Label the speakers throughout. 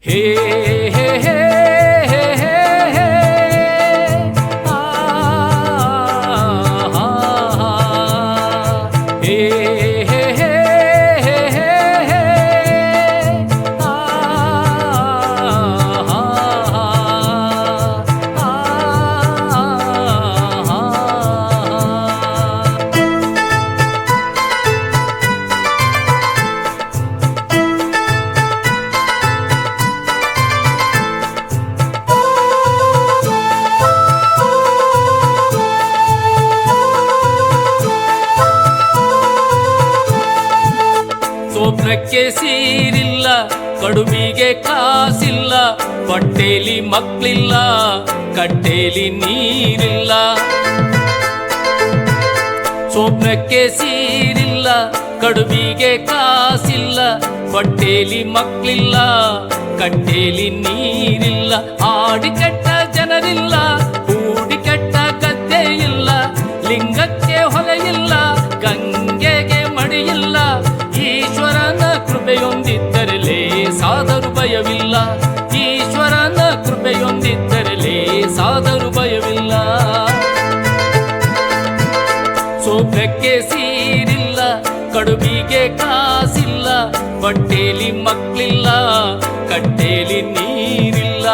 Speaker 1: ಹೇ ಹೇ ಹೇ ಹೇ ಹೇ ಹೇ ಆ ಹಾ ಹಾ ಹೇ ಹೇ ಹೇ ಹೇ ಹೇ ಹೇ ಆ ಹಾ ಹಾ ಆ ಹಾ ಸ್ವಪ್ನಕ್ಕೆ ಸೀರಿಲ್ಲ, ಕಡುಬಿಗೆ ಕಾಸಿಲ್ಲ, ಹೊಟ್ಟೆಲಿ ಮಕ್ಕಳಿಲ್ಲ, ಕಟ್ಟೆಲಿ ನೀರಿಲ್ಲ. ಸ್ವಪ್ನಕ್ಕೆ ಸೀರಿಲ್ಲ, ಕಡುಬಿಗೆ ಕಾಸಿಲ್ಲ, ಹೊಟ್ಟೆಲಿ ಮಕ್ಕಳಿಲ್ಲ, ಕಟ್ಟೆಲಿ ನೀರಿಲ್ಲ. ಆಡಿ ಕೆಟ್ಟ ಜನರಿಲ್ಲ, ಕೂಡಿ ಕೆಟ್ಟ ಗದ್ದೆ ಇಲ್ಲ, ಲಿಂಗಕ್ಕೆ ಹೊಲೆ ಇಲ್ಲ, ಗಂಗೆಗೆ ಮಡಿಯಿಲ್ಲ. ಈಶ್ವರನ ಕೃಪೆಯೊಂದಿದ್ದರೆ ಲೇಸಾದರೂ ಭಯವಿಲ್ಲ, ಈಶ್ವರನ ಕೃಪೆಯೊಂದಿದ್ದರೆ ಲೇಸಾದರೂ ಭಯವಿಲ್ಲ. ಸ್ವಪ್ನಕ್ಕೆ ಸೀರಿಲ್ಲ, ಕಡುಬಿಗೆ ಕಾಸಿಲ್ಲ, ಹೊಟ್ಟೆಲಿ ಮಕ್ಕಳಿಲ್ಲ, ಕಟ್ಟೆಲಿ ನೀರಿಲ್ಲ.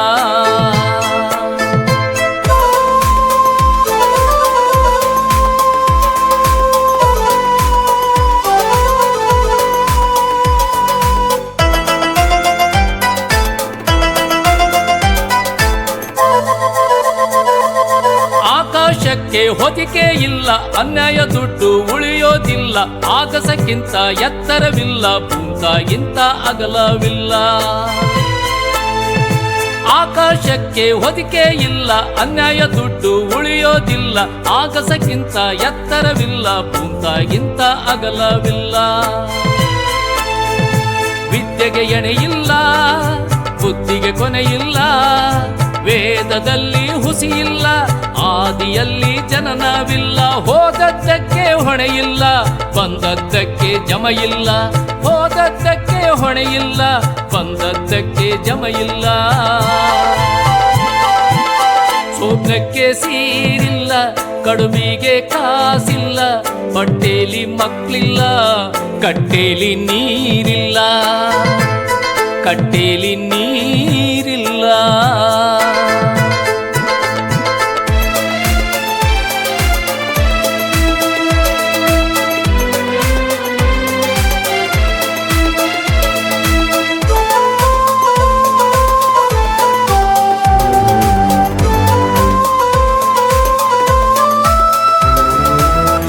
Speaker 1: ಆಕಾಶಕ್ಕೆ ಹೊದಿಕೆ ಇಲ್ಲ, ಅನ್ಯಾಯ ದುಡ್ಡು ಉಳಿಯೋದಿಲ್ಲ, ಆಗಸಕ್ಕಿಂತ ಎತ್ತರವಿಲ್ಲ, ಭೂಮಿಗಿಂತ ಅಗಲವಿಲ್ಲ. ಆಕಾಶಕ್ಕೆ ಹೊದಿಕೆ ಇಲ್ಲ, ಅನ್ಯಾಯ ದುಡ್ಡು ಉಳಿಯೋದಿಲ್ಲ, ಆಗಸಕ್ಕಿಂತ ಎತ್ತರವಿಲ್ಲ, ಭೂಮಿಗಿಂತ ಅಗಲವಿಲ್ಲ. ವಿದ್ಯೆಗೆ ಎಣೆಯಿಲ್ಲ, ಬುದ್ಧಿಗೆ ಕೊನೆಯಿಲ್ಲ, ವೇದದಲ್ಲಿ ಹುಸಿಯಿಲ್ಲ, ಆದಿಯಲ್ಲಿ ಜನನವಿಲ್ಲ. ಹೋದದ್ದಕ್ಕೆ ಹೊಣೆಯಿಲ್ಲ, ಬಂದದ್ದಕ್ಕೆ ಜಮಯಿಲ್ಲ, ಹೋದದ್ದಕ್ಕೆ ಹೊಣೆಯಿಲ್ಲ, ಬಂದದ್ದಕ್ಕೆ ಜಮಯಿಲ್ಲ. ಸ್ವಪ್ನಕ್ಕೆ ಸೀರಿಲ್ಲ, ಕಡುಬಿಗೆ ಕಾಸಿಲ್ಲ, ಹೊಟ್ಟೆಲಿ ಮಕ್ಕಳಿಲ್ಲ, ಕಟ್ಟೆಲಿ ನೀರಿಲ್ಲ, ಕಟ್ಟೆಲಿ ನೀರಿಲ್ಲ.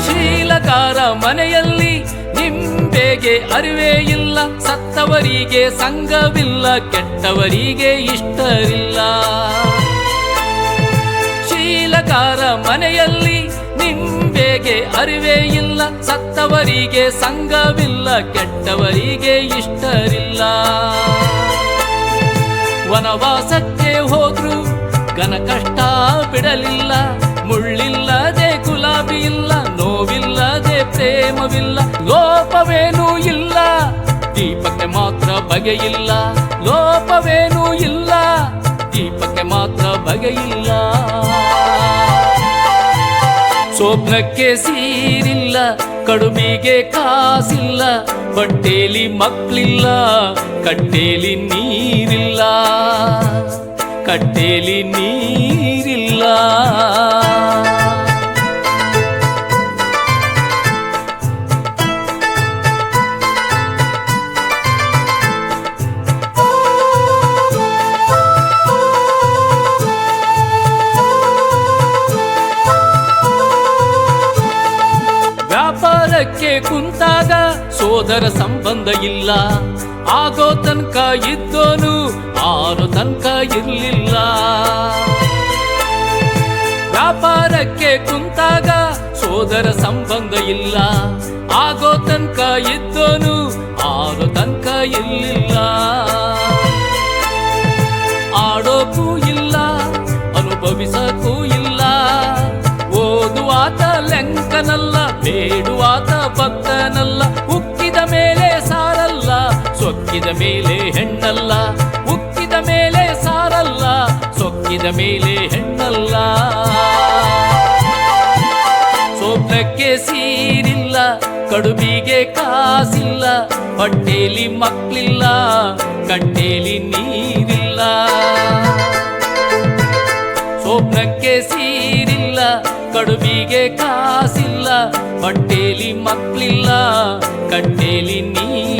Speaker 1: ಶೀಲಕಾರ ಮನೆಯಲ್ಲಿ ನಿಂಬೆಗೆ ಅರಿವೇ ಇಲ್ಲ, ಸತ್ತವರಿಗೆ ಸಂಘವಿಲ್ಲ, ಕೆಟ್ಟವರಿಗೆ ಇಷ್ಟರಿಲ್ಲ. ಶೀಲಕಾರ ಮನೆಯಲ್ಲಿ ನಿಂಬೆಗೆ ಅರಿವೇ ಇಲ್ಲ, ಸತ್ತವರಿಗೆ ಸಂಘವಿಲ್ಲ, ಕೆಟ್ಟವರಿಗೆ ಇಷ್ಟರಿಲ್ಲ. ವನವಾಸಕ್ಕೆ ಹೋದ್ರು ಘನ ಕಷ್ಟ ಬಿಡಲಿಲ್ಲ, ಮುಳ್ಳಿಲ್ಲದೆ ಗುಲಾಬಿ ಇಲ್ಲ, ನೋವಿಲ್ಲದೆ ಪ್ರೇಮವಿಲ್ಲ. ಲೋಪವೇನೂ ಇಲ್ಲ, ದೀಪಕ್ಕೆ ಮಾತ್ರ ಬಗೆಯಿಲ್ಲ, ಲೋಪವೇನೂ ಇಲ್ಲ, ದೀಪಕ್ಕೆ ಮಾತ್ರ ಬಗೆಯಿಲ್ಲ. ಸ್ವಪ್ನಕ್ಕೆ ಸೀರಿಲ್ಲ, ಕಡುಬಿಗೆ ಕಾಸಿಲ್ಲ, ಹೊಟ್ಟೆಲಿ ಮಕ್ಕಳಿಲ್ಲ, ಕಟ್ಟೆಲಿ ನೀರಿಲ್ಲ, ಕಟ್ಟೆಲಿ ನೀರಿಲ್ಲ. ವ್ಯಾಪಾರಕ್ಕೆ ಕುಂತಾಗ ಸೋದರ ಸಂಬಂಧ ಇಲ್ಲ, ಆಗೋ ತನಕ ಇದ್ದೋನು ಆರೋ ತನಕ ಇರಲಿಲ್ಲ. ವ್ಯಾಪಾರಕ್ಕೆ ಕುಂತಾಗ ಸೋದರ ಸಂಬಂಧ ಇಲ್ಲ, ಆಗೋ ತನಕ ಇದ್ದೋನು ಆರೋ ತನಕ ಇರಲಿಲ್ಲ. ಆಡೋಕ್ಕೂ ಇಲ್ಲ, ಅನುಭವಿಸಕ್ಕೂ ಇಲ್ಲ, ಓದುವಾತ ಲೆಂಕನಲ್ಲ, ಬೇಡುವಾತ ಭಕ್ತನಲ್ಲ. ಉಕ್ಕಿದ ಮೇಲೆ ಸಾರಲ್ಲ, ಸೊಕ್ಕಿದ ಮೇಲೆ ಹೆಣ್ಣಲ್ಲ, ಉಕ್ಕಿದ ಒದಗಿದ ಮೇಲೆ ಹೆಣ್ಣಲ್ಲ. ಸೋಪ್ನಕ್ಕೆ ಸೀರಿಲ್ಲ, ಕಡುಬಿಗೆ ಕಾಸಿಲ್ಲ, ಹೊಟ್ಟೆಲಿ ಮಕ್ಳಿಲ್ಲ, ಕಟ್ಟೆಲಿ ನೀರಿಲ್ಲ. ಸೋಪ್ನಕ್ಕೆ ಸೀರಿಲ್ಲ, ಕಡುಬಿಗೆ ಕಾಸಿಲ್ಲ, ಹೊಟ್ಟೆಲಿ ಮಕ್ಳಿಲ್ಲ, ಕಟ್ಟೆಲಿ ನೀರಿಲ್ಲ.